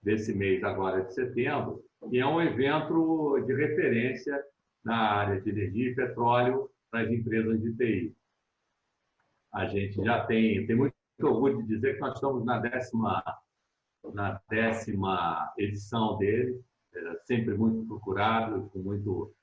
desse mês agora de setembro, e é um evento de referência na área de energia e petróleo para as empresas de TI. A gente já tem muito orgulho de dizer que nós estamos na décima edição dele, sempre muito procurado, com muito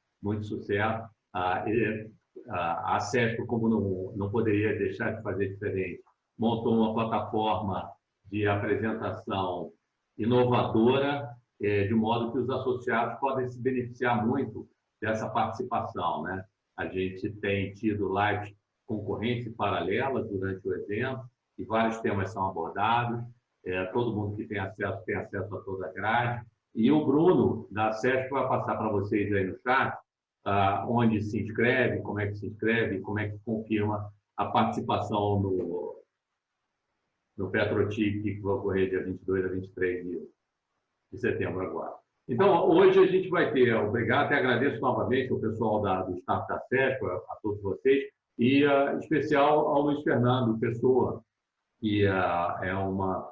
sucesso. A CESP, como não poderia deixar de fazer diferente, montou uma plataforma de apresentação inovadora, de modo que os associados podem se beneficiar muito dessa participação, né? A gente tem tido lives concorrentes paralelas durante o evento e vários temas são abordados. Todo mundo que tem acesso a toda a grade. E o Bruno, da CESP, vai passar para vocês aí no chat onde se inscreve, como é que se inscreve, como é que confirma a participação no PetroTIC, que vai ocorrer dia 22 a 23 de setembro agora. Então, hoje a gente vai ter, obrigado, e agradeço novamente ao pessoal do staff da CESP, a todos vocês, e em especial ao Luiz Fernando Pessoa, que é uma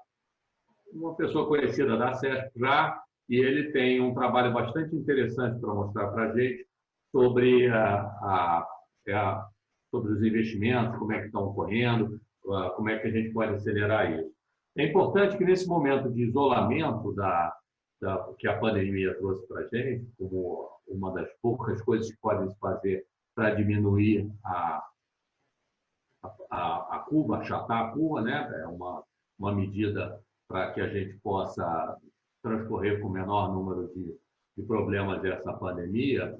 pessoa conhecida da CESP já, e ele tem um trabalho bastante interessante para mostrar para a gente sobre, sobre os investimentos, como é que estão ocorrendo, como é que a gente pode acelerar isso. É importante que nesse momento de isolamento que a pandemia trouxe para a gente, como uma das poucas coisas que podem se fazer para diminuir a curva, achatar a curva, né? É uma medida para que a gente possa transcorrer com o menor número de problemas dessa pandemia.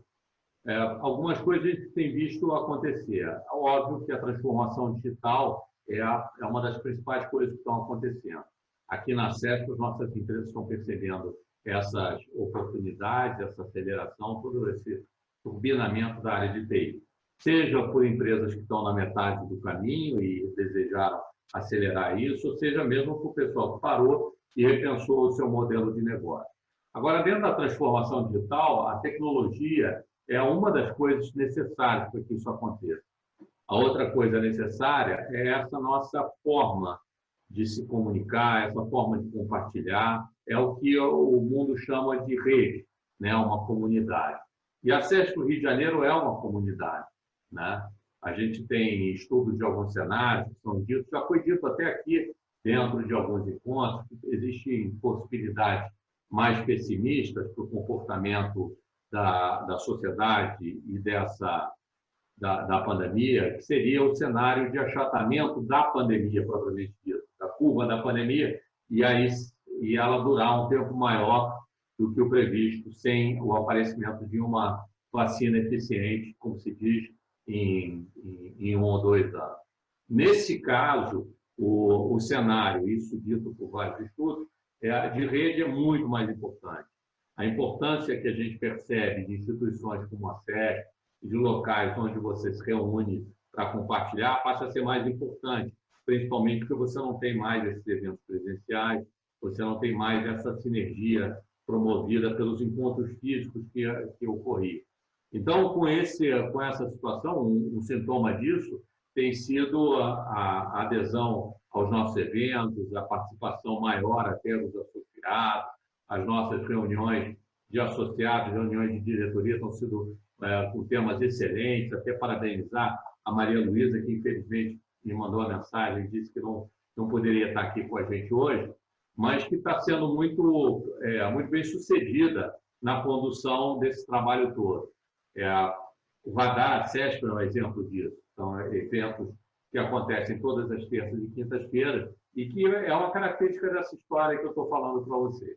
Algumas coisas a gente tem visto acontecer. É óbvio que a transformação digital é uma das principais coisas que estão acontecendo. Aqui na CESP, as nossas empresas estão percebendo essas oportunidades, essa aceleração, todo esse turbinamento da área de TI. Seja por empresas que estão na metade do caminho e desejaram acelerar isso, ou seja mesmo por o pessoal que parou e repensou o seu modelo de negócio. Agora, dentro da transformação digital, a tecnologia é uma das coisas necessárias para que isso aconteça. A outra coisa necessária é essa nossa forma de se comunicar, essa forma de compartilhar, é o que o mundo chama de rede, né? Uma comunidade. E a CESP Rio de Janeiro é uma comunidade, né? A gente tem estudos de alguns cenários que são ditos, já foi dito até aqui, dentro de alguns encontros, que existem possibilidades mais pessimistas para o comportamento da sociedade e da pandemia, que seria o cenário de achatamento da pandemia, propriamente dito, da curva da pandemia, e ela durar um tempo maior do que o previsto, sem o aparecimento de uma vacina eficiente, como se diz, em 1 ou 2 anos. Nesse caso, o cenário, isso dito por vários estudos, de rede é muito mais importante. A importância que a gente percebe de instituições como a CESP, de locais onde você se reúne para compartilhar, passa a ser mais importante, principalmente porque você não tem mais esses eventos presenciais, você não tem mais essa sinergia promovida pelos encontros físicos que ocorriam. Então, com essa situação, um sintoma disso tem sido a adesão aos nossos eventos, a participação maior até dos associados, as nossas reuniões de associados, reuniões de diretoria estão sendo com temas excelentes, até parabenizar a Maria Luísa, que infelizmente me mandou a mensagem e disse que não poderia estar aqui com a gente hoje, mas que está sendo muito bem sucedida na condução desse trabalho todo. O Radar, a CESP é um exemplo disso. São eventos que acontecem todas as terças e quintas-feiras e que é uma característica dessa história que eu estou falando para vocês.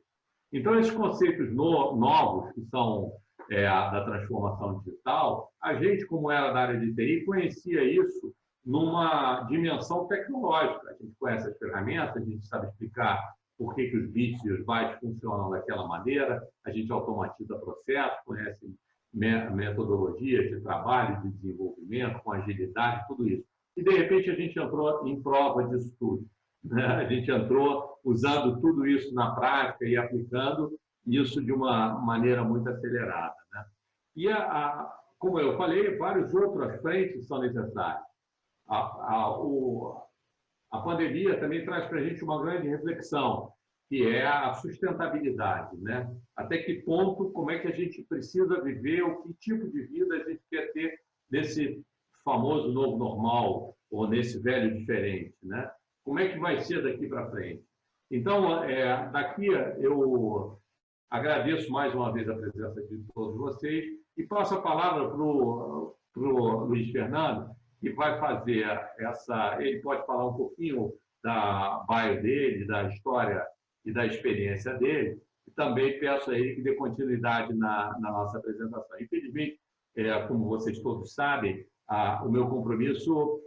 Então, esses conceitos novos, que são da transformação digital, a gente, como era da área de TI, conhecia isso numa dimensão tecnológica. A gente conhece as ferramentas, a gente sabe explicar por que os bits e os bytes funcionam daquela maneira, a gente automatiza processos, conhece metodologias de trabalho, de desenvolvimento, com agilidade, tudo isso. E, de repente, a gente entrou em prova disso tudo. Né? A gente entrou usando tudo isso na prática e aplicando isso de uma maneira muito acelerada. Né? E, como eu falei, vários outros frentes são necessários. A pandemia também traz para a gente uma grande reflexão. que é a sustentabilidade, né? Até que ponto, como é que a gente precisa viver, o que tipo de vida a gente quer ter nesse famoso novo normal ou nesse velho diferente, né? Como é que vai ser daqui para frente? Então, daqui eu agradeço mais uma vez a presença de todos vocês e passo a palavra para o Luiz Fernando, que vai fazer essa. Ele pode falar um pouquinho da bio dele, da história e da experiência dele, e também peço a ele que dê continuidade na nossa apresentação. Infelizmente, como vocês todos sabem, o meu compromisso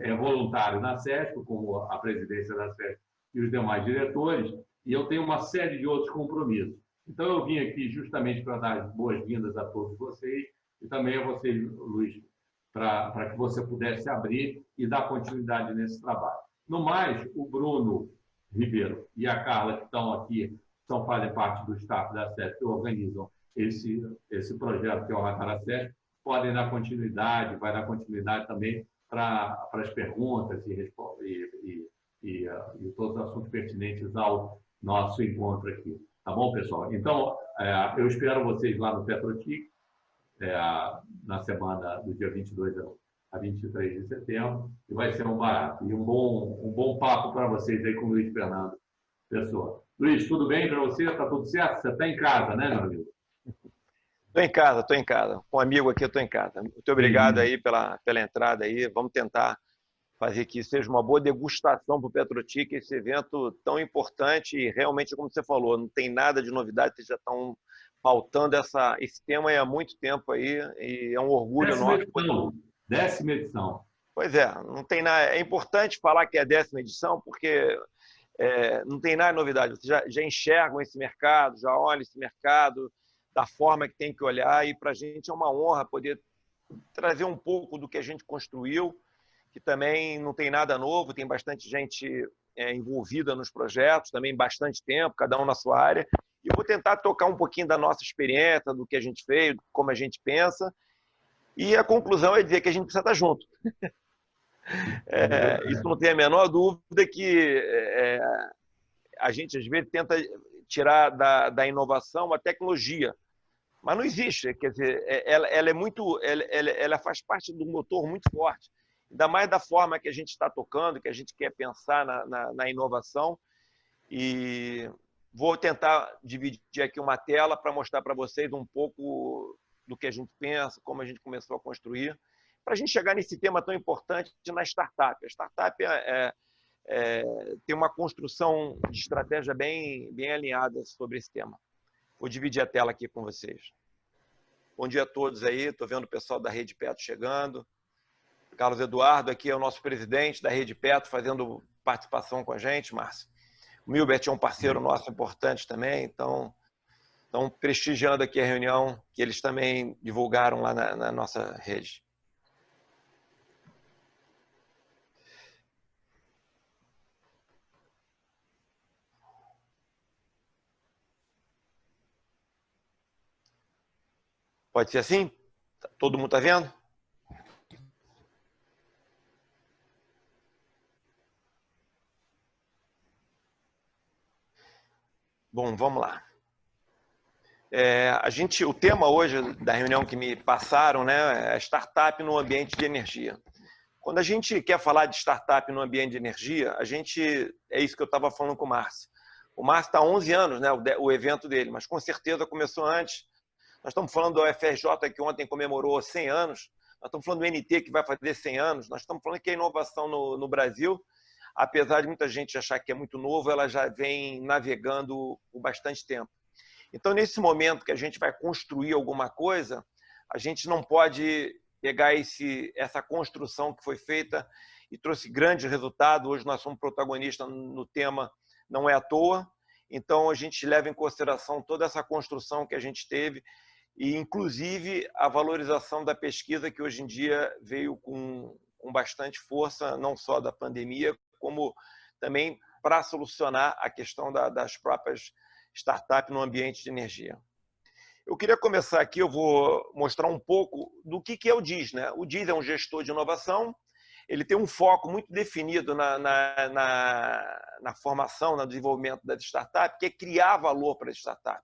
é voluntário na SESC, como a presidência da SESC e os demais diretores, e eu tenho uma série de outros compromissos. Então, eu vim aqui justamente para dar as boas-vindas a todos vocês e também a você, Luiz, para que você pudesse abrir e dar continuidade nesse trabalho. No mais, o Bruno Ribeiro e a Carla, que estão aqui, fazem parte do staff da SESC, que organizam esse projeto que é o Ratara SESC, podem dar continuidade, vai dar continuidade também para as perguntas e todos os assuntos pertinentes ao nosso encontro aqui. Tá bom, pessoal? Então, eu espero vocês lá no Petrotic, na semana do dia 22 a 23 de setembro, e vai ser um barato. E um bom papo para vocês aí com o Luiz Fernando Pessoa. Luiz, tudo bem para você? Está tudo certo? Você está em casa, né, meu amigo? Estou em casa. Com um amigo aqui, eu estou em casa. Muito obrigado aí pela entrada aí. Vamos tentar fazer que seja uma boa degustação para o Petrotic, esse evento tão importante e realmente, como você falou, não tem nada de novidade, vocês já estão pautando esse tema há muito tempo aí e é um orgulho nosso. 10ª edição. Pois é, não tem nada. É importante falar que é a 10ª edição porque não tem nada de novidade. Vocês já enxergam esse mercado, já olham esse mercado da forma que tem que olhar e para a gente é uma honra poder trazer um pouco do que a gente construiu, que também não tem nada novo, tem bastante gente envolvida nos projetos, também bastante tempo, cada um na sua área. E eu vou tentar tocar um pouquinho da nossa experiência, do que a gente fez, como a gente pensa. E a conclusão é dizer que a gente precisa estar junto. Isso não tem a menor dúvida que a gente, às vezes, tenta tirar da inovação a tecnologia. Mas não existe. Quer dizer, ela faz parte do motor muito forte. Ainda mais da forma que a gente está tocando, que a gente quer pensar na inovação. E vou tentar dividir aqui uma tela para mostrar para vocês um pouco do que a gente pensa, como a gente começou a construir, para a gente chegar nesse tema tão importante na startup. A startup tem uma construção de estratégia bem alinhada sobre esse tema. Vou dividir a tela aqui com vocês. Bom dia a todos aí, estou vendo o pessoal da Rede Petro chegando. Carlos Eduardo aqui é o nosso presidente da Rede Petro, fazendo participação com a gente, Márcio. O Milbert é um parceiro nosso importante também, então estão prestigiando aqui a reunião que eles também divulgaram lá na nossa rede. Pode ser assim? Todo mundo está vendo? Bom, vamos lá. O tema hoje da reunião que me passaram, né, é startup no ambiente de energia. Quando a gente quer falar de startup no ambiente de energia, é isso que eu estava falando com o Márcio. O Márcio está há 11 anos, né, o evento dele, mas com certeza começou antes. Nós estamos falando do UFRJ, que ontem comemorou 100 anos. Nós estamos falando do NT, que vai fazer 100 anos. Nós estamos falando que a inovação no Brasil, apesar de muita gente achar que é muito novo, ela já vem navegando por bastante tempo. Então, nesse momento que a gente vai construir alguma coisa, a gente não pode pegar essa construção que foi feita e trouxe grande resultado. Hoje nós somos protagonistas no tema, não é à toa. Então, a gente leva em consideração toda essa construção que a gente teve e, inclusive, a valorização da pesquisa que hoje em dia veio com bastante força, não só da pandemia, como também para solucionar a questão das próprias startups no ambiente de energia. Eu queria começar aqui, eu vou mostrar um pouco do que é o DIS, né? O DIS é um gestor de inovação, ele tem um foco muito definido na formação, no desenvolvimento das startups, que é criar valor para a startup.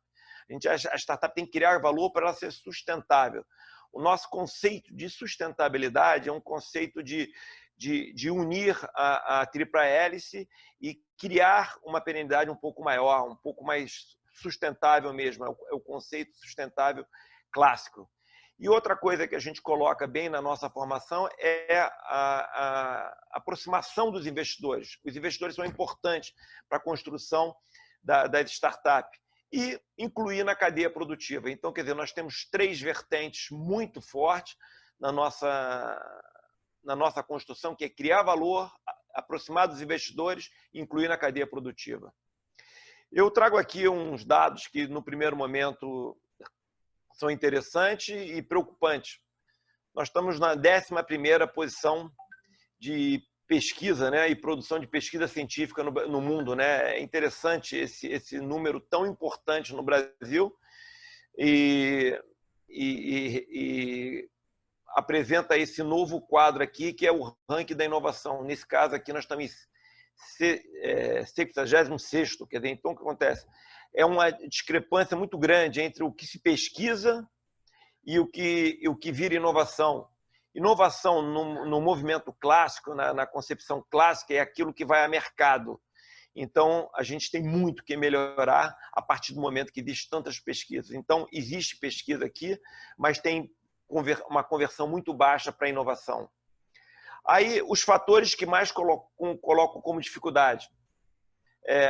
A startup tem que criar valor para ela ser sustentável. O nosso conceito de sustentabilidade é um conceito de unir a tríplice hélice e criar uma perenidade um pouco maior, um pouco mais sustentável mesmo. É o conceito sustentável clássico. E outra coisa que a gente coloca bem na nossa formação é a aproximação dos investidores. Os investidores são importantes para a construção das startups e incluir na cadeia produtiva. Então, quer dizer, nós temos 3 vertentes muito fortes na nossa construção, que é criar valor, aproximar dos investidores e incluir na cadeia produtiva. Eu trago aqui uns dados que, no primeiro momento, são interessantes e preocupantes. Nós estamos na 11ª posição de pesquisa, né, e produção de pesquisa científica no mundo, né? É interessante esse número tão importante no Brasil e apresenta esse novo quadro aqui, que é o ranking da inovação. Nesse caso aqui, nós estamos em 66º, quer dizer, então o que acontece? É uma discrepância muito grande entre o que se pesquisa e o que vira inovação. Inovação no movimento clássico, na concepção clássica, é aquilo que vai a mercado. Então, a gente tem muito que melhorar a partir do momento que existe tantas pesquisas. Então, existe pesquisa aqui, mas tem uma conversão muito baixa para a inovação. Aí, os fatores que mais colocam como dificuldade.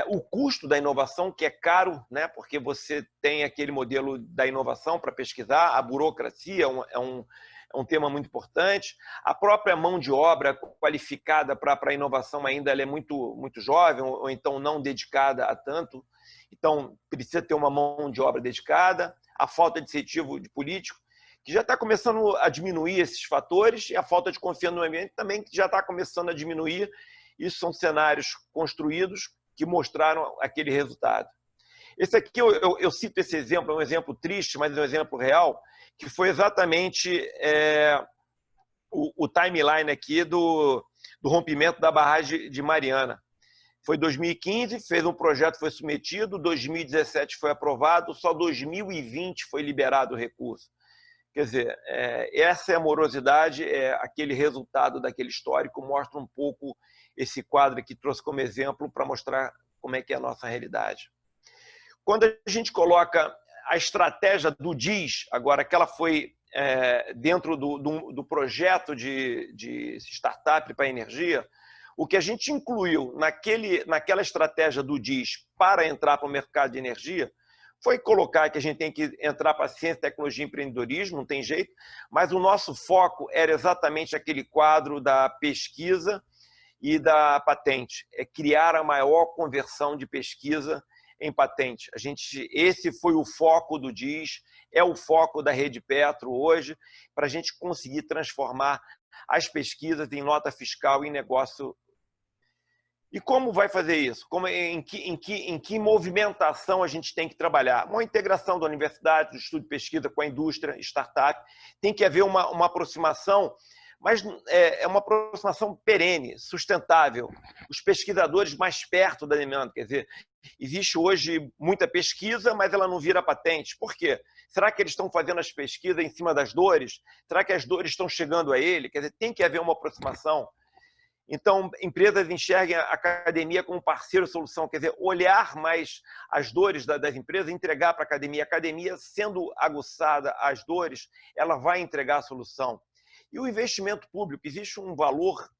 O custo da inovação, que é caro, né? Porque você tem aquele modelo da inovação para pesquisar, a burocracia é um tema muito importante. A própria mão de obra qualificada para a inovação ainda ela é muito jovem, ou então não dedicada a tanto. Então, precisa ter uma mão de obra dedicada. A falta de incentivo de político, que já está começando a diminuir esses fatores, e a falta de confiança no ambiente também, que já está começando a diminuir. Isso são cenários construídos que mostraram aquele resultado. Esse aqui, eu cito esse exemplo, é um exemplo triste, mas é um exemplo real, que foi exatamente o timeline aqui do rompimento da barragem de Mariana. Foi 2015, fez um projeto, foi submetido, 2017 foi aprovado, só 2020 foi liberado o recurso. Quer dizer, essa é a morosidade, aquele resultado daquele histórico, mostra um pouco esse quadro que trouxe como exemplo para mostrar como é que é a nossa realidade. Quando a gente coloca a estratégia do DIS, agora que ela foi dentro do projeto de startup para a energia, o que a gente incluiu naquela estratégia do DIS para entrar para o mercado de energia foi colocar que a gente tem que entrar para ciência, tecnologia e empreendedorismo, não tem jeito, mas o nosso foco era exatamente aquele quadro da pesquisa e da patente, é criar a maior conversão de pesquisa em patente. Esse foi o foco do DIS, é o foco da Rede Petro hoje, para a gente conseguir transformar as pesquisas em nota fiscal e negócio. E como vai fazer isso? Em que movimentação a gente tem que trabalhar? Uma integração da universidade, do estudo de pesquisa com a indústria, startup. Tem que haver uma aproximação, mas é uma aproximação perene, sustentável. Os pesquisadores mais perto da demanda. Quer dizer, existe hoje muita pesquisa, mas ela não vira patente. Por quê? Será que eles estão fazendo as pesquisas em cima das dores? Será que as dores estão chegando a ele? Quer dizer, tem que haver uma aproximação. Então, empresas enxerguem a academia como parceiro de solução, quer dizer, olhar mais as dores das empresas, entregar para a academia. A academia, sendo aguçada às dores, ela vai entregar a solução. E o investimento público, existe um valor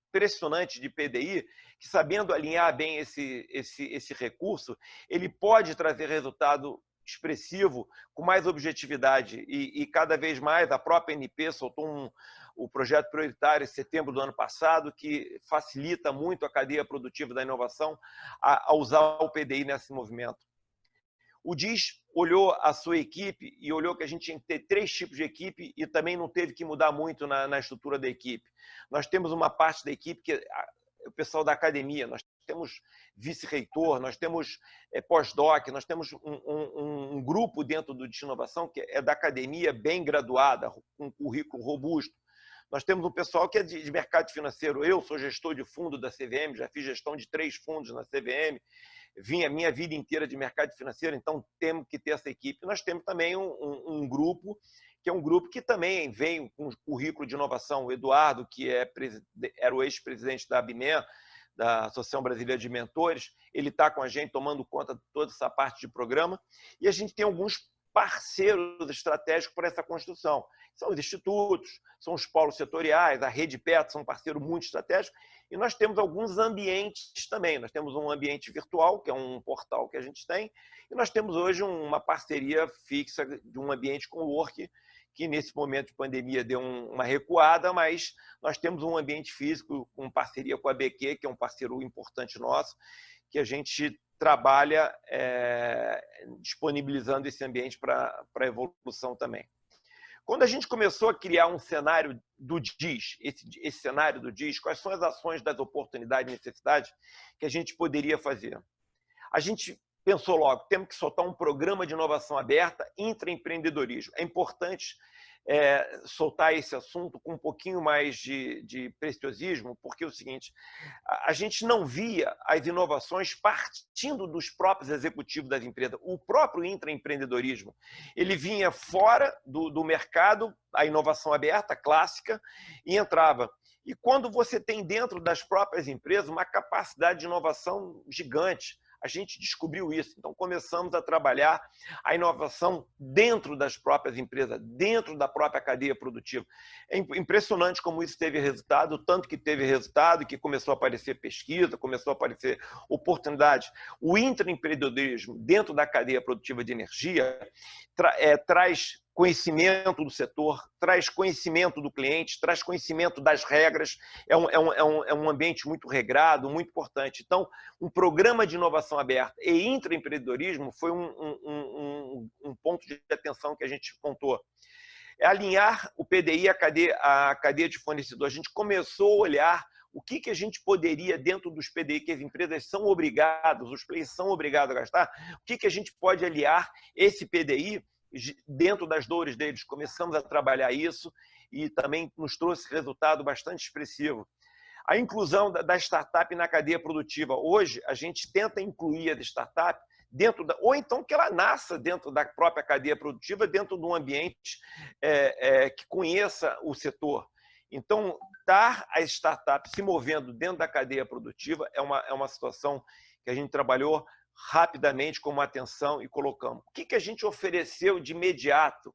impressionante de PDI, que sabendo alinhar bem esse recurso, ele pode trazer resultado expressivo, com mais objetividade. E cada vez mais a própria ANP soltou o projeto prioritário em setembro do ano passado, que facilita muito a cadeia produtiva da inovação a usar o PDI nesse movimento. O DIS olhou a sua equipe e olhou que a gente tinha que ter 3 tipos de equipe e também não teve que mudar muito na estrutura da equipe. Nós temos uma parte da equipe que é o pessoal da academia, nós temos vice-reitor, nós temos pós-doc, nós temos um grupo dentro do DIS Inovação que é da academia bem graduada, com um currículo robusto. Nós temos um pessoal que é de mercado financeiro. Eu sou gestor de fundo da CVM, já fiz gestão de 3 fundos na CVM, vim a minha vida inteira de mercado financeiro, então temos que ter essa equipe. Nós temos também um grupo, que é um grupo que também vem com currículo de inovação. O Eduardo, que era o ex-presidente da ABME, da Associação Brasileira de Mentores, ele está com a gente tomando conta de toda essa parte de programa, e a gente tem alguns parceiros estratégicos para essa construção. São os institutos, são os polos setoriais, a Rede Petro são um parceiro muito estratégico, e nós temos alguns ambientes também. Nós temos um ambiente virtual, que é um portal que a gente tem, e nós temos hoje uma parceria fixa de um ambiente com o Work, que nesse momento de pandemia deu uma recuada, mas nós temos um ambiente físico com parceria com a BQ, que é um parceiro importante nosso, que a gente trabalha disponibilizando esse ambiente para a evolução também. Quando a gente começou a criar um cenário do DIS, esse cenário do DIS, quais são as ações das oportunidades e necessidades que a gente poderia fazer? A gente pensou logo, temos que soltar um programa de inovação aberta, intraempreendedorismo. É importante soltar esse assunto com um pouquinho mais de preciosismo, porque é o seguinte, a gente não via as inovações partindo dos próprios executivos das empresas. O próprio intraempreendedorismo, ele vinha fora do mercado, a inovação aberta, clássica, e entrava. E quando você tem dentro das próprias empresas uma capacidade de inovação gigante, a gente descobriu isso. Então, começamos a trabalhar a inovação dentro das próprias empresas, dentro da própria cadeia produtiva. É impressionante como isso teve resultado, tanto que teve resultado, que começou a aparecer pesquisa, começou a aparecer oportunidades. O intraempreendedorismo dentro da cadeia produtiva de energia traz conhecimento do setor, traz conhecimento do cliente, traz conhecimento das regras, é um ambiente muito regrado, muito importante. Então, um programa de inovação aberta e intraempreendedorismo foi um ponto de atenção que a gente pontuou. É alinhar o PDI à cadeia de fornecedor. A gente começou a olhar o que a gente poderia, dentro dos PDI, que as empresas são obrigadas, os players são obrigados a gastar, o que a gente pode aliar esse PDI dentro das dores deles. Começamos a trabalhar isso e também nos trouxe resultado bastante expressivo. A inclusão da startup na cadeia produtiva. Hoje, a gente tenta incluir a startup dentro ou então que ela nasça dentro da própria cadeia produtiva, dentro de um ambiente que conheça o setor. Então, estar a startup se movendo dentro da cadeia produtiva é uma situação que a gente trabalhou rapidamente com uma atenção e colocamos. O que a gente ofereceu de imediato?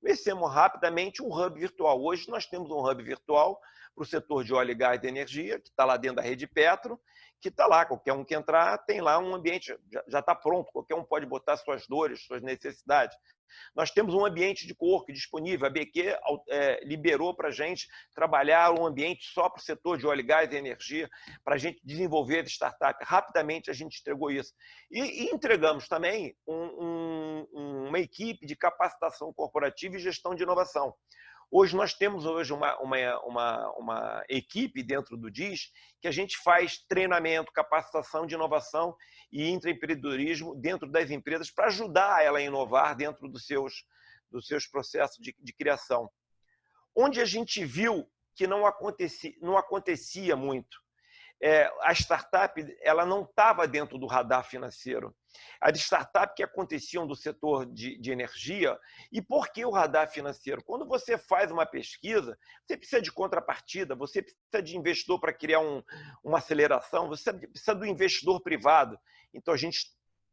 Oferecemos rapidamente um hub virtual. Hoje nós temos um hub virtual para o setor de óleo e gás e energia, que está lá dentro da Rede Petro, que está lá, qualquer um que entrar tem lá um ambiente, já está pronto, qualquer um pode botar suas dores, suas necessidades. Nós temos um ambiente de coworking disponível, a BQ liberou para a gente trabalhar um ambiente só para o setor de óleo e gás e energia, para a gente desenvolver startup. Rapidamente a gente entregou isso. E entregamos também uma equipe de capacitação corporativa e gestão de inovação. Hoje nós temos uma equipe dentro do DIS que a gente faz treinamento, capacitação de inovação e intraempreendedorismo dentro das empresas para ajudar ela a inovar dentro dos seus processos de criação. Onde a gente viu que não acontecia muito, a startup ela não estava dentro do radar financeiro. As startups que aconteciam do setor de energia. E por que o radar financeiro? Quando você faz uma pesquisa, você precisa de contrapartida, você precisa de investidor para criar uma aceleração, você precisa do investidor privado. Então, a gente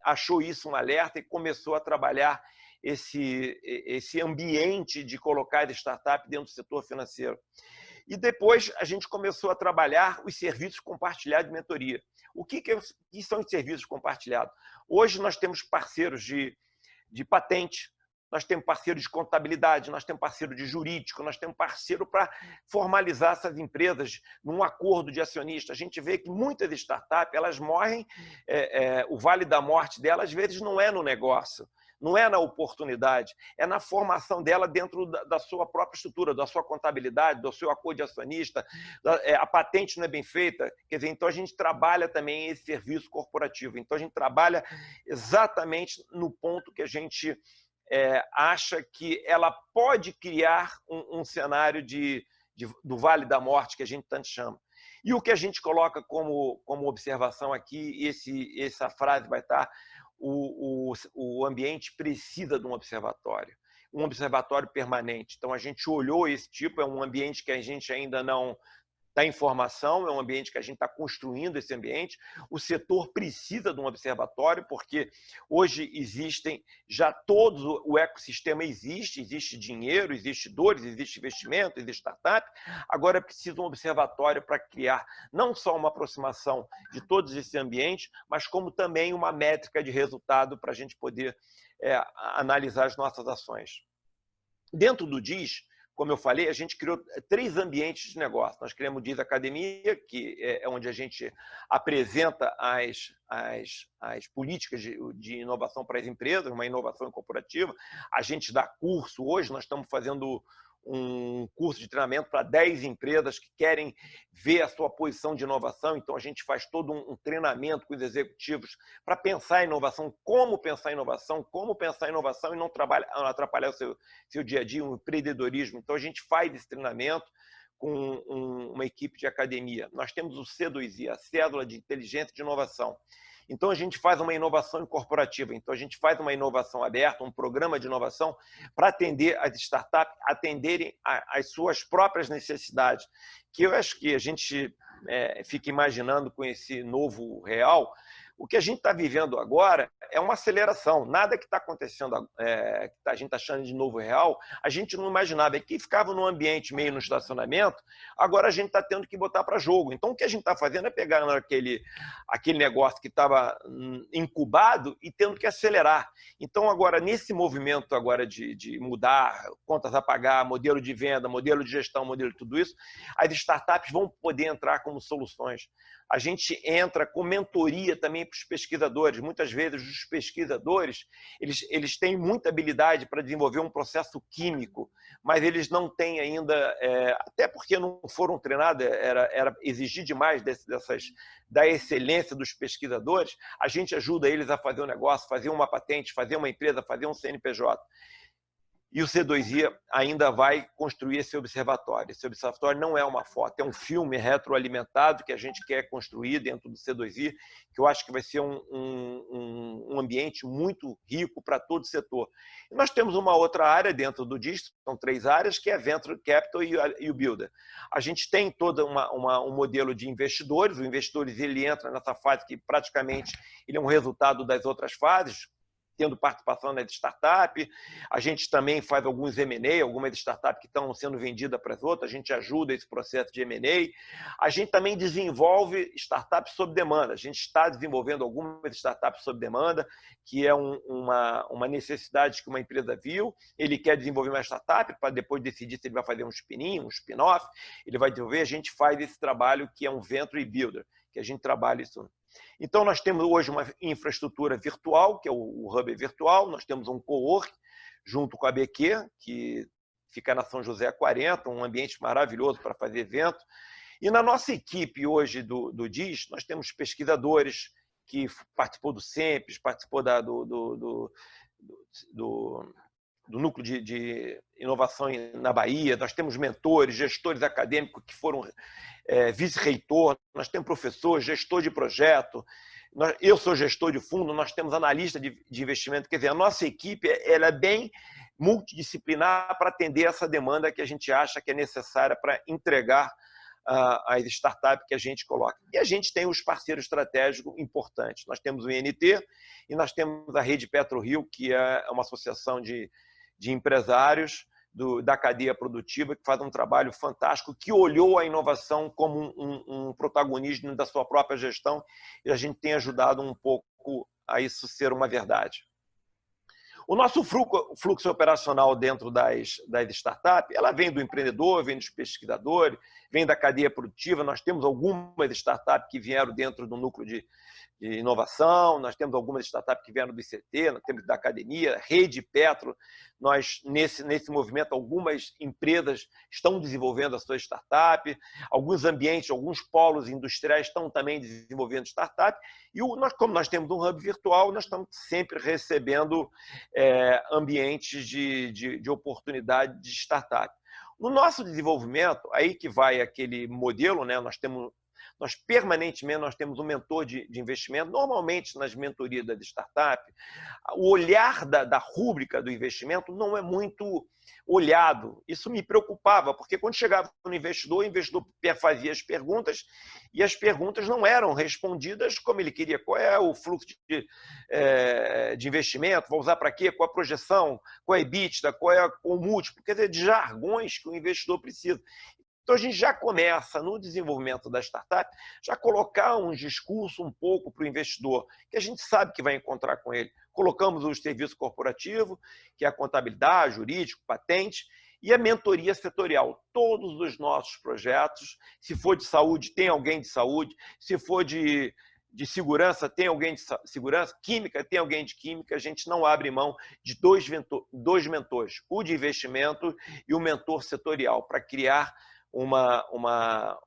achou isso um alerta e começou a trabalhar esse ambiente de colocar a startup dentro do setor financeiro. E depois a gente começou a trabalhar os serviços compartilhados de mentoria. O que são os serviços compartilhados? Hoje nós temos parceiros de patente, nós temos parceiros de contabilidade, nós temos parceiro de jurídico, nós temos parceiro para formalizar essas empresas num acordo de acionista. A gente vê que muitas startups elas morrem, o vale da morte delas às vezes não é no negócio, não é na oportunidade, é na formação dela dentro da sua própria estrutura, da sua contabilidade, do seu acordo de acionista, a patente não é bem feita. Quer dizer, então a gente trabalha também esse serviço corporativo. Então a gente trabalha exatamente no ponto que a gente acha que ela pode criar um cenário de do Vale da Morte, que a gente tanto chama. E o que a gente coloca como observação aqui, essa frase vai estar, o ambiente precisa de um observatório permanente. Então, a gente olhou esse tipo, é um ambiente que a gente ainda não está em formação, é um ambiente que a gente está construindo esse ambiente. O setor precisa de um observatório, porque hoje existem já todos, o ecossistema existe dinheiro, existe dores, existe investimento, existe startup. Agora é preciso um observatório para criar não só uma aproximação de todos esses ambientes, mas como também uma métrica de resultado para a gente poder analisar as nossas ações. Dentro do DIS, como eu falei, a gente criou 3 ambientes de negócio. Nós criamos o DIS Academia, que é onde a gente apresenta as políticas de inovação para as empresas, uma inovação corporativa. A gente dá curso. Hoje nós estamos fazendo um curso de treinamento para 10 empresas que querem ver a sua posição de inovação. Então, a gente faz todo um treinamento com os executivos para pensar em inovação, como pensar em inovação e não atrapalhar o seu dia a dia, o empreendedorismo. Então, a gente faz esse treinamento com uma equipe de academia. Nós temos o C2I, a Cédula de Inteligência de Inovação. Então, a gente faz uma inovação corporativa. Então, a gente faz uma inovação aberta, um programa de inovação para atender as startups, atenderem às suas próprias necessidades. Que eu acho que a gente fica imaginando com esse novo real, o que a gente está vivendo agora é uma aceleração. Nada que está acontecendo, que a gente está achando de novo real, a gente não imaginava. Quem ficava num ambiente meio no estacionamento, agora a gente está tendo que botar para jogo. Então, o que a gente está fazendo é pegar aquele negócio que estava incubado e tendo que acelerar. Então, agora, nesse movimento agora de mudar contas a pagar, modelo de venda, modelo de gestão, modelo de tudo isso, as startups vão poder entrar como soluções. A gente entra com mentoria também para os pesquisadores. Muitas vezes, os pesquisadores eles têm muita habilidade para desenvolver um processo químico, mas eles não têm ainda, até porque não foram treinados, era exigir demais da excelência dos pesquisadores. A gente ajuda eles a fazer um negócio, fazer uma patente, fazer uma empresa, fazer um CNPJ. E o C2I ainda vai construir esse observatório. Esse observatório não é uma foto, é um filme retroalimentado que a gente quer construir dentro do C2I, que eu acho que vai ser um ambiente muito rico para todo o setor. E nós temos uma outra área dentro do DIS, são 3 áreas, que é Venture Capital e o Builder. A gente tem todo um modelo de investidores. O investidor ele entra nessa fase que praticamente ele é um resultado das outras fases, tendo participação nas startups. A gente também faz alguns M&A, algumas startups que estão sendo vendidas para as outras, a gente ajuda esse processo de M&A. A gente também desenvolve startups sob demanda. A gente está desenvolvendo algumas startups sob demanda, que é uma necessidade que uma empresa viu. Ele quer desenvolver uma startup para depois decidir se ele vai fazer um spin-in, um spin-off. Ele vai desenvolver, a gente faz esse trabalho que é um Venture Builder, que a gente trabalha isso. Então, nós temos hoje uma infraestrutura virtual, que é o Hub virtual, nós temos um cowork junto com a BQ, que fica na São José 40, um ambiente maravilhoso para fazer evento. E na nossa equipe hoje do DIS, nós temos pesquisadores que participou do SEMPES, participou do núcleo de inovação na Bahia, nós temos mentores, gestores acadêmicos que foram vice-reitor, nós temos professor, gestor de projeto, eu sou gestor de fundo, nós temos analista de investimento. Quer dizer, a nossa equipe ela é bem multidisciplinar para atender essa demanda que a gente acha que é necessária para entregar as startups que a gente coloca. E a gente tem os parceiros estratégicos importantes. Nós temos o INT e nós temos a Rede PetroRio, que é uma associação de empresários da cadeia produtiva, que faz um trabalho fantástico, que olhou a inovação como um protagonismo da sua própria gestão, e a gente tem ajudado um pouco a isso ser uma verdade. O nosso fluxo operacional dentro das startups, ela vem do empreendedor, vem dos pesquisadores, vem da cadeia produtiva. Nós temos algumas startups que vieram dentro do núcleo de inovação, nós temos algumas startups que vieram do ICT, nós temos da academia, Rede Petro. Nós, nesse movimento, algumas empresas estão desenvolvendo a sua startup, alguns ambientes, alguns polos industriais estão também desenvolvendo startup. E como nós temos um hub virtual, nós estamos sempre recebendo ambientes de oportunidade de startup. No nosso desenvolvimento, aí que vai aquele modelo, né? Nós permanentemente temos um mentor de investimento. Normalmente, nas mentorias da startup, o olhar da rúbrica do investimento não é muito olhado. Isso me preocupava, porque quando chegava no investidor, o investidor fazia as perguntas e as perguntas não eram respondidas como ele queria. Qual é o fluxo de investimento? Vou usar para quê? Qual a projeção? Qual é a EBITDA? Qual é o múltiplo? Quer dizer, de jargões que o investidor precisa. Então, a gente já começa, no desenvolvimento da startup, já colocar um discurso um pouco para o investidor, que a gente sabe que vai encontrar com ele. Colocamos o serviço corporativo, que é a contabilidade, jurídico, patente, e a mentoria setorial. Todos os nossos projetos, se for de saúde, tem alguém de saúde, se for de segurança, tem alguém de segurança, química, tem alguém de química, a gente não abre mão de dois mentores, o de investimento e o mentor setorial, para criar uma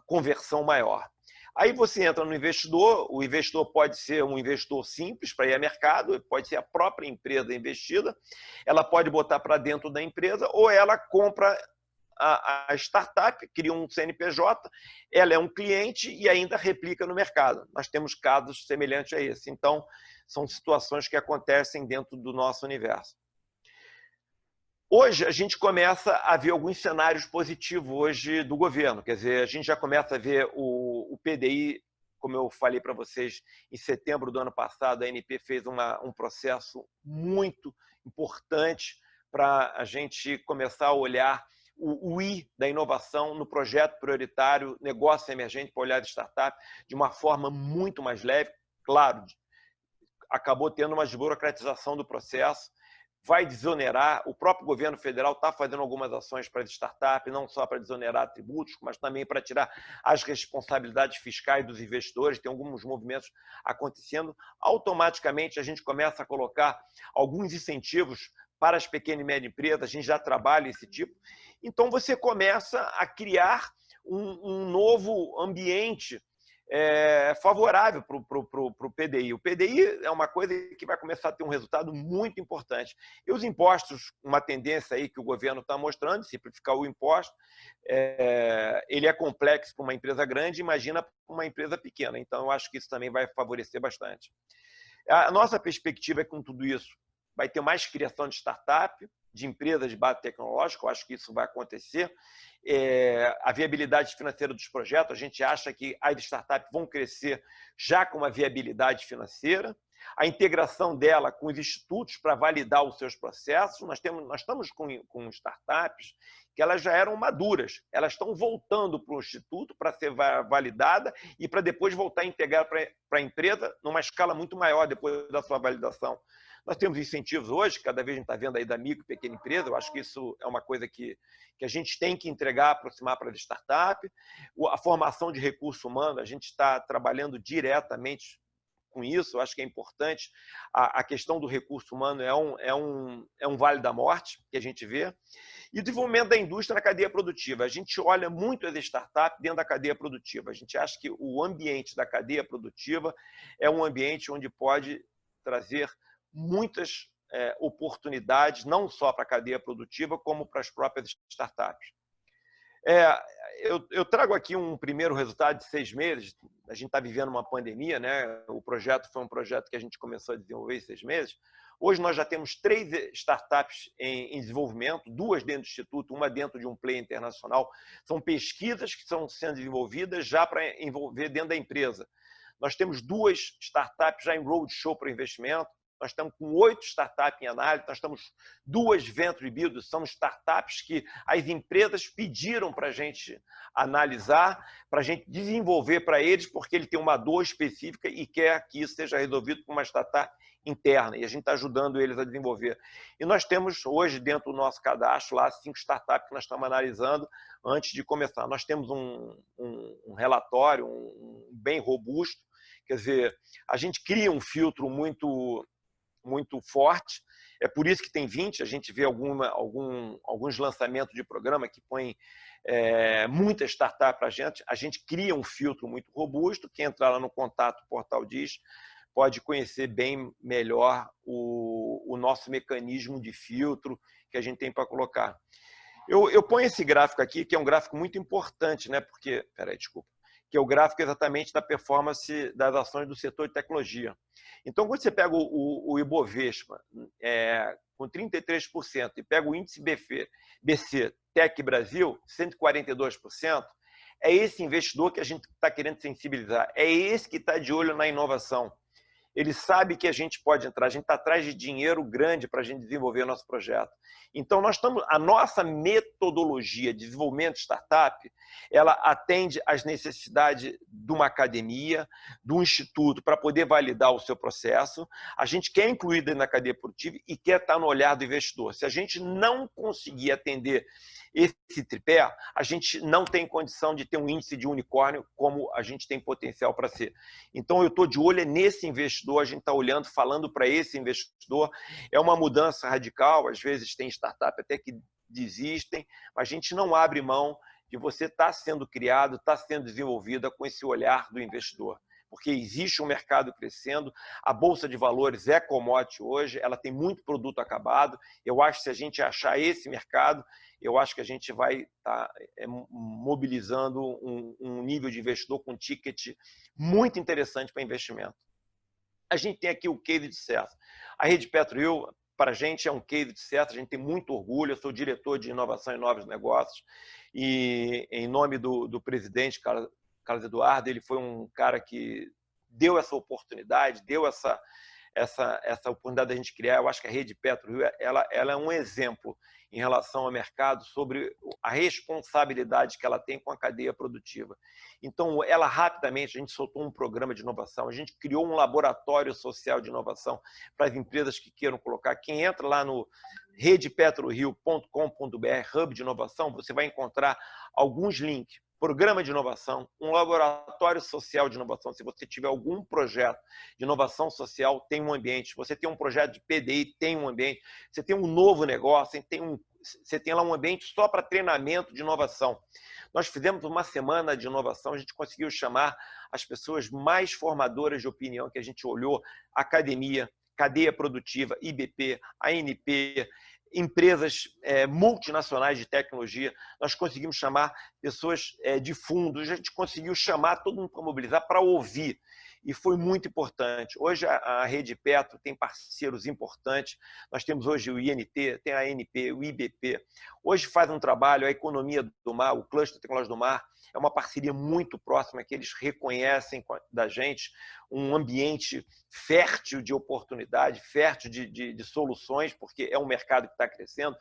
conversão maior. Aí você entra no investidor, o investidor pode ser um investidor simples para ir ao mercado, pode ser a própria empresa investida, ela pode botar para dentro da empresa ou ela compra a startup, cria um CNPJ, ela é um cliente e ainda replica no mercado. Nós temos casos semelhantes a esse. Então, são situações que acontecem dentro do nosso universo. Hoje, a gente começa a ver alguns cenários positivos hoje do governo. Quer dizer, a gente já começa a ver o PDI, como eu falei para vocês, em setembro do ano passado, a ANP fez um processo muito importante para a gente começar a olhar o I da inovação no projeto prioritário, negócio emergente para olhar de startup, de uma forma muito mais leve. Claro, acabou tendo uma desburocratização do processo, vai desonerar, o próprio governo federal está fazendo algumas ações para as startups, não só para desonerar tributos, mas também para tirar as responsabilidades fiscais dos investidores, tem alguns movimentos acontecendo. Automaticamente, a gente começa a colocar alguns incentivos para as pequenas e médias empresas, a gente já trabalha esse tipo. Então, você começa a criar um novo ambiente favorável para o PDI. O PDI é uma coisa que vai começar a ter um resultado muito importante. E os impostos, uma tendência aí que o governo está mostrando, simplificar o imposto, ele é complexo para uma empresa grande, imagina para uma empresa pequena. Então, eu acho que isso também vai favorecer bastante. A nossa perspectiva é que, com tudo isso, vai ter mais criação de startup, de empresas de base tecnológica, eu acho que isso vai acontecer. A viabilidade financeira dos projetos, a gente acha que as startups vão crescer já com uma viabilidade financeira. A integração dela com os institutos para validar os seus processos. Nós estamos com startups que elas já eram maduras, elas estão voltando para o instituto para ser validada e para depois voltar a integrar para a empresa numa escala muito maior depois da sua validação. Nós temos incentivos hoje, cada vez a gente está vendo aí da micro e pequena empresa, eu acho que isso é uma coisa que a gente tem que entregar, aproximar para a startup. A formação de recurso humano, a gente está trabalhando diretamente com isso, eu acho que é importante. A questão do recurso humano é um vale da morte que a gente vê. E o desenvolvimento da indústria na cadeia produtiva. A gente olha muito as startups dentro da cadeia produtiva. A gente acha que o ambiente da cadeia produtiva é um ambiente onde pode trazer muitas oportunidades, não só para a cadeia produtiva, como para as próprias startups. Eu trago aqui um primeiro resultado de 6 meses. A gente está vivendo uma pandemia, né? O projeto foi um projeto que a gente começou a desenvolver em 6 meses. Hoje nós já temos 3 startups em desenvolvimento, 2 dentro do Instituto, uma dentro de um player internacional. São pesquisas que estão sendo desenvolvidas já para envolver dentro da empresa. Nós temos 2 startups já em roadshow para investimento. Nós estamos com 8 startups em análise, nós estamos 2 venture builders, são startups que as empresas pediram para a gente analisar, para a gente desenvolver para eles, porque ele tem uma dor específica e quer que isso seja resolvido por uma startup interna, e a gente está ajudando eles a desenvolver. E nós temos hoje, dentro do nosso cadastro, lá 5 startups que nós estamos analisando antes de começar. Nós temos um relatório bem robusto, quer dizer, a gente cria um filtro muito forte, é por isso que tem 20, a gente vê alguns lançamentos de programa que põem muita startup para a gente cria um filtro muito robusto, quem entrar lá no contato Portal Diz pode conhecer bem melhor o nosso mecanismo de filtro que a gente tem para colocar. Eu ponho esse gráfico aqui, que é um gráfico muito importante, né? Porque, peraí, desculpa, que é o gráfico exatamente da performance das ações do setor de tecnologia. Então, quando você pega o Ibovespa com 33% e pega o índice BC Tech Brasil, 142%, é esse investidor que a gente está querendo sensibilizar, é esse que está de olho na inovação. Ele sabe que a gente pode entrar, a gente está atrás de dinheiro grande para a gente desenvolver o nosso projeto. Então, a nossa metodologia de desenvolvimento de startup, ela atende às necessidades de uma academia, de um instituto, para poder validar o seu processo. A gente quer incluir dentro da cadeia produtiva e quer estar no olhar do investidor. Se a gente não conseguir atender esse tripé, a gente não tem condição de ter um índice de unicórnio como a gente tem potencial para ser. Então, eu estou de olho nesse investidor, a gente está olhando, falando para esse investidor. É uma mudança radical, às vezes tem startup até que desistem, mas a gente não abre mão de você estar sendo criado, estar sendo desenvolvida com esse olhar do investidor. Porque existe um mercado crescendo, a Bolsa de Valores é commodity hoje, ela tem muito produto acabado. Eu acho que se a gente achar esse mercado, eu acho que a gente vai estar mobilizando um nível de investidor com ticket muito interessante para investimento. A gente tem aqui o case de sucesso. A Rede PetroRio, para a gente, é um case de sucesso, a gente tem muito orgulho. Eu sou diretor de inovação e novos negócios e, em nome do presidente, Carlos Eduardo, ele foi um cara que deu essa oportunidade, deu essa oportunidade da gente criar. Eu acho que a Rede PetroRio ela é um exemplo em relação ao mercado sobre a responsabilidade que ela tem com a cadeia produtiva. Então, ela rapidamente, a gente soltou um programa de inovação, a gente criou um laboratório social de inovação para as empresas que queiram colocar. Quem entra lá no redepetrorio.com.br, Hub de Inovação, você vai encontrar alguns links. Programa de inovação, um laboratório social de inovação. Se você tiver algum projeto de inovação social, tem um ambiente. Se você tem um projeto de PDI, tem um ambiente. Você tem um novo negócio, você tem lá um ambiente só para treinamento de inovação. Nós fizemos uma semana de inovação, a gente conseguiu chamar as pessoas mais formadoras de opinião, que a gente olhou: academia, cadeia produtiva, IBP, ANP, empresas multinacionais de tecnologia. Nós conseguimos chamar pessoas de fundos, a gente conseguiu chamar todo mundo para mobilizar, para ouvir. E foi muito importante. Hoje a Rede Petro tem parceiros importantes. Nós temos hoje o INT, tem a ANP, o IBP. Hoje faz um trabalho, a Economia do Mar, o Cluster de Tecnologia do Mar, é uma parceria muito próxima, que eles reconhecem da gente um ambiente fértil de oportunidade, fértil de soluções, porque é um mercado que está crescendo.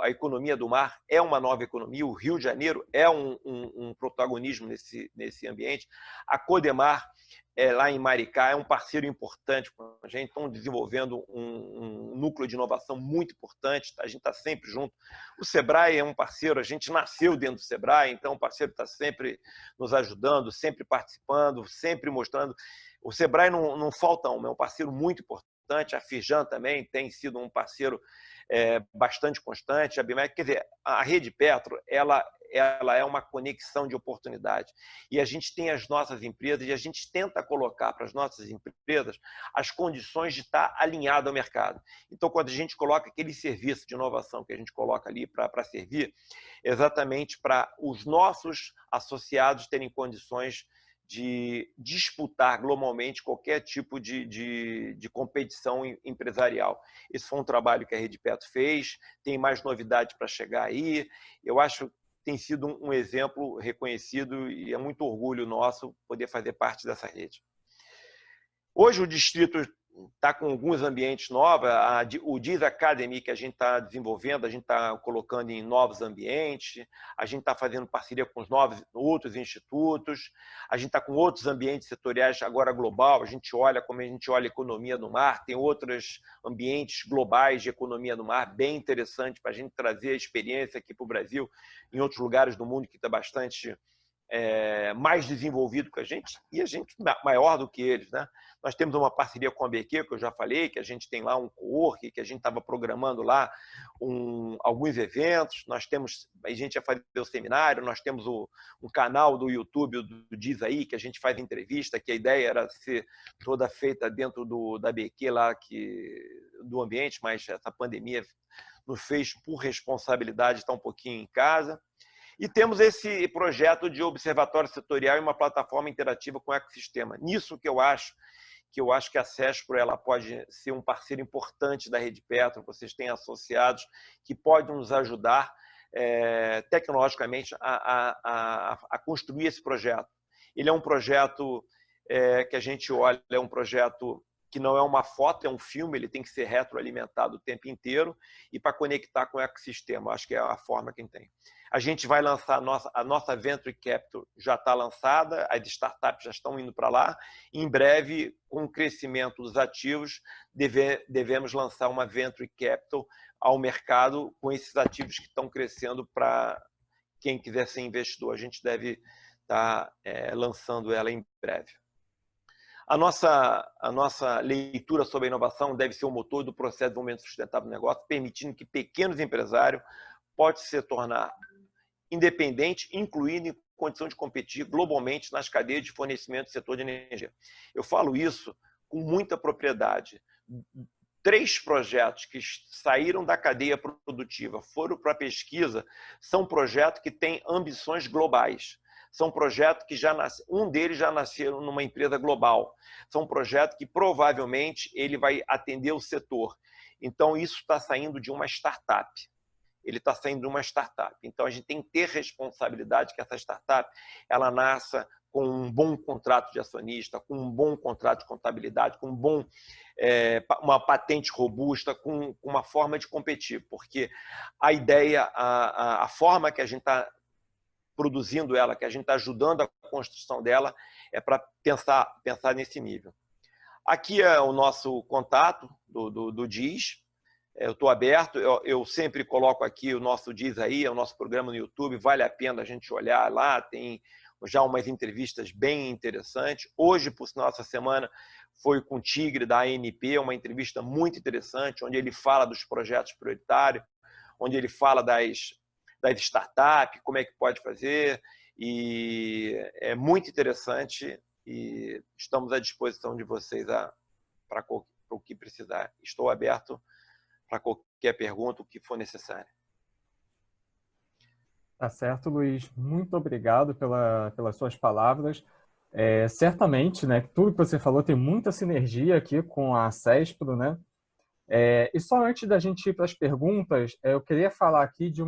A economia do mar é uma nova economia, o Rio de Janeiro é um protagonismo nesse ambiente. A Codemar, lá em Maricá, é um parceiro importante com a gente, estão desenvolvendo um núcleo de inovação muito importante, a gente está sempre junto. O Sebrae é um parceiro, a gente nasceu dentro do Sebrae, então o parceiro está sempre nos ajudando, sempre participando, sempre mostrando. O Sebrae não falta um, é um parceiro muito importante, a Firjan também tem sido um parceiro bastante constante, a BMEC, quer dizer, a Rede Petro, ela é uma conexão de oportunidade. E a gente tem as nossas empresas e a gente tenta colocar para as nossas empresas as condições de estar alinhado ao mercado. Então, quando a gente coloca aquele serviço de inovação que a gente coloca ali para servir, exatamente para os nossos associados terem condições de disputar globalmente qualquer tipo de competição empresarial. Esse foi um trabalho que a Rede Petro fez, tem mais novidades para chegar aí. Eu acho que tem sido um exemplo reconhecido e é muito orgulho nosso poder fazer parte dessa rede. Hoje o distrito está com alguns ambientes novos, o DIS Academy que a gente está desenvolvendo, a gente está colocando em novos ambientes, a gente está fazendo parceria com os outros institutos, a gente está com outros ambientes setoriais agora global, a gente olha como a gente olha a economia do mar, tem outros ambientes globais de economia do mar, bem interessante para a gente trazer a experiência aqui para o Brasil, em outros lugares do mundo que está bastante mais desenvolvido que a gente, e a gente maior do que eles, né? Nós temos uma parceria com a BQ, que eu já falei, que a gente tem lá um co-work, que a gente estava programando lá alguns eventos, a gente ia fazer o seminário, nós temos um canal do YouTube do Diz Aí, que a gente faz entrevista, que a ideia era ser toda feita dentro da BQ lá, do ambiente, mas essa pandemia nos fez por responsabilidade estar um pouquinho em casa. E temos esse projeto de observatório setorial e uma plataforma interativa com o ecossistema. Nisso que eu acho que a CESPRO ela pode ser um parceiro importante da Rede Petro, vocês têm associados que podem nos ajudar tecnologicamente a construir esse projeto. Ele é um projeto que a gente olha, é um projeto que não é uma foto, é um filme, ele tem que ser retroalimentado o tempo inteiro e para conectar com o ecossistema, acho que é a forma que tem. A gente vai lançar a nossa Venture Capital, já está lançada, as startups já estão indo para lá, e em breve, com o crescimento dos ativos, devemos lançar uma Venture Capital ao mercado com esses ativos que estão crescendo para quem quiser ser investidor. A gente deve estar lançando ela em breve. A nossa leitura sobre a inovação deve ser o motor do processo de desenvolvimento sustentável do negócio, permitindo que pequenos empresários possam se tornar independentes, incluindo em condição de competir globalmente nas cadeias de fornecimento do setor de energia. Eu falo isso com muita propriedade. 3 projetos que saíram da cadeia produtiva, foram para a pesquisa, são projetos que têm ambições globais. São projetos que um deles já nasceram numa empresa global. São projetos que provavelmente ele vai atender o setor. Então, isso está saindo de uma startup. Ele está saindo de uma startup. Então, a gente tem que ter responsabilidade que essa startup ela nasça com um bom contrato de acionista, com um bom contrato de contabilidade, com uma patente robusta, com uma forma de competir. Porque a ideia, a forma que a gente está produzindo ela, que a gente está ajudando a construção dela, é para pensar nesse nível. Aqui é o nosso contato do DIS. Eu estou aberto, eu sempre coloco aqui o nosso DIS aí, é o nosso programa no YouTube, vale a pena a gente olhar lá, tem já umas entrevistas bem interessantes. Hoje, por sinal, essa semana, foi com o Tigre da ANP, uma entrevista muito interessante, onde ele fala dos projetos prioritários, onde ele fala das startups, como é que pode fazer, e é muito interessante e estamos à disposição de vocês para o que precisar. Estou aberto para qualquer pergunta, o que for necessário. Tá certo, Luiz. Muito obrigado pelas suas palavras. Certamente, né, tudo que você falou tem muita sinergia aqui com a CESPRO, né? E só antes da gente ir para as perguntas, eu queria falar aqui de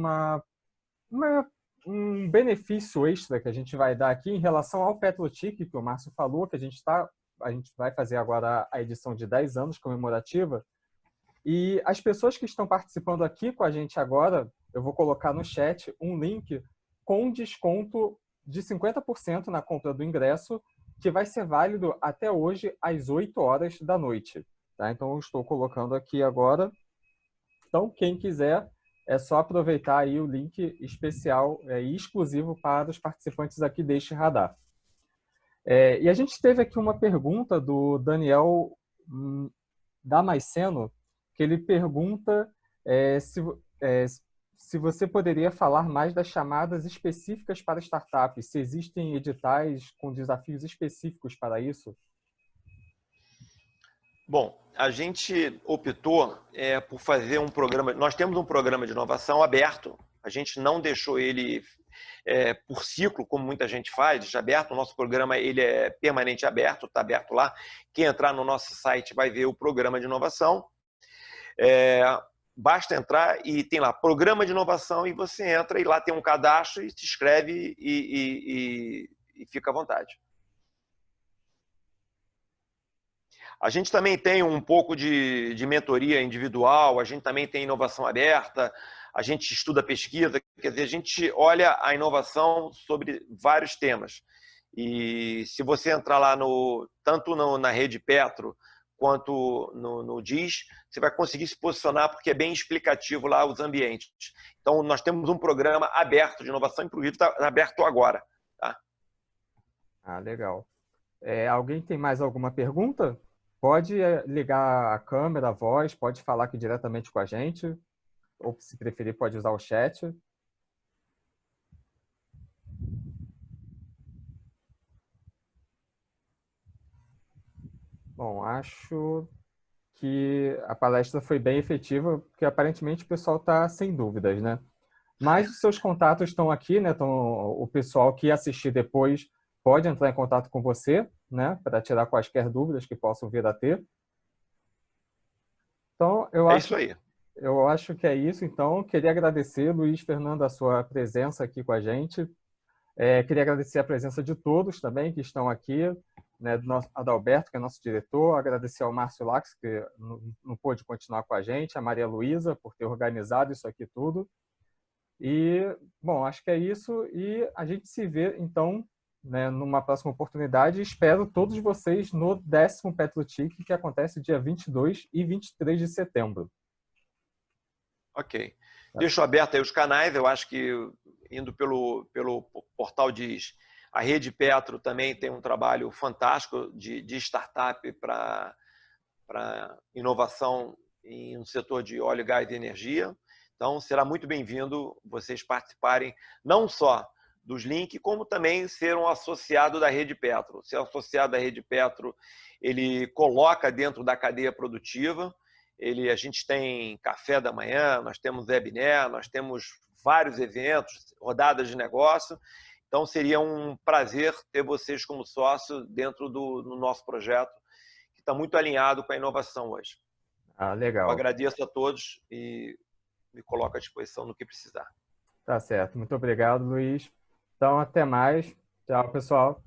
um benefício extra que a gente vai dar aqui em relação ao PetroTIC, que o Márcio falou, que a gente vai fazer agora a edição de 10 anos comemorativa. E as pessoas que estão participando aqui com a gente agora, eu vou colocar no chat um link com desconto de 50% na compra do ingresso, que vai ser válido até hoje às 8 horas da noite. Tá? Então, eu estou colocando aqui agora. Então, quem quiser, é só aproveitar aí o link especial e exclusivo para os participantes aqui deste radar. E a gente teve aqui uma pergunta do Daniel Damasceno, que ele pergunta se você poderia falar mais das chamadas específicas para startups, se existem editais com desafios específicos para isso? Bom, a gente optou por fazer um programa. Nós temos um programa de inovação aberto. A gente não deixou ele por ciclo, como muita gente faz, deixa aberto. O nosso programa ele é permanente aberto, está aberto lá. Quem entrar no nosso site vai ver o programa de inovação. Basta entrar e tem lá programa de inovação e você entra e lá tem um cadastro e se inscreve e fica à vontade. A gente também tem um pouco de mentoria individual, a gente também tem inovação aberta, a gente estuda pesquisa, quer dizer, a gente olha a inovação sobre vários temas. E se você entrar lá tanto na Rede Petro quanto no DIS, você vai conseguir se posicionar porque é bem explicativo lá os ambientes. Então, nós temos um programa aberto de inovação, inclusive está aberto agora. Tá? Legal. Alguém tem mais alguma pergunta? Pode ligar a câmera, a voz, pode falar aqui diretamente com a gente, ou se preferir pode usar o chat. Bom, acho que a palestra foi bem efetiva, porque aparentemente o pessoal está sem dúvidas, né? Mas os seus contatos estão aqui, né? Então, o pessoal que assistir depois pode entrar em contato com você, né? Para tirar quaisquer dúvidas que possam vir a ter. Então, Isso aí. eu acho que é isso. Então, queria agradecer, Luiz Fernando, a sua presença aqui com a gente. Queria agradecer a presença de todos também que estão aqui, né, do nosso Adalberto, que é nosso diretor, agradecer ao Márcio Lax, que não pôde continuar com a gente, a Maria Luísa, por ter organizado isso aqui tudo. E, bom, acho que é isso. E a gente se vê, então, né, numa próxima oportunidade. Espero todos vocês no 10º Petrotic, que acontece dia 22 e 23 de setembro. Ok. Deixo aberto aí os canais. Eu acho que, indo pelo portal diz, a Rede Petro também tem um trabalho fantástico de startup para inovação no setor de óleo, gás e energia. Então, será muito bem-vindo vocês participarem não só dos links, como também ser um associado da Rede Petro. Ser associado da Rede Petro, ele coloca dentro da cadeia produtiva. A gente tem café da manhã, nós temos webinar, nós temos vários eventos, rodadas de negócio. Então, seria um prazer ter vocês como sócio dentro do nosso projeto, que está muito alinhado com a inovação hoje. Ah, legal. Eu agradeço a todos e me coloco à disposição no que precisar. Tá certo. Muito obrigado, Luiz. Então, até mais. Tchau, pessoal.